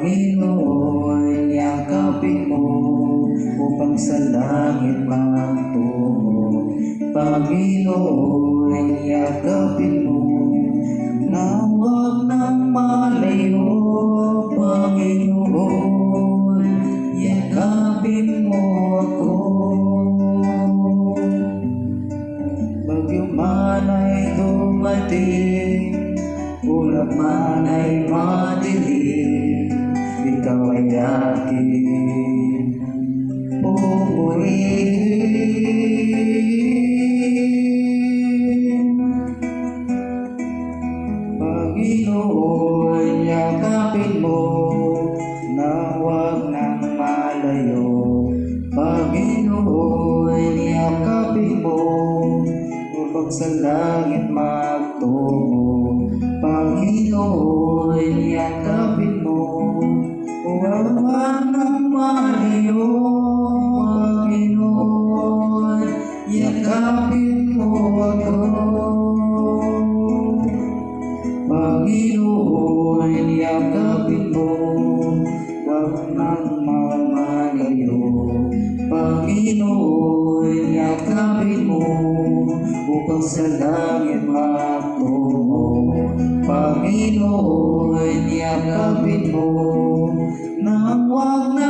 Panginoon, yakapin mo upang sa langit magtungo. Panginoon, yakapin mo na huwag nang malayo. Panginoon, yakapin mo ako. Bagyo man ay dumating, ulap man ay madilim, ikaw ay aking pupurihin. Panginoon, yakapin mo na huwag nang malayo. Panginoon, yakapin mo upang sa langit magtungo. Panginoon, yakapin mo huwag nang malayo. Panginoon, yakapin mo ako. Panginoon, yakapin mo huwag nang mamalayo. Panginoon, yakapin mo upang sa langit magtungo. Panginoon, yakapin mo nang huwag na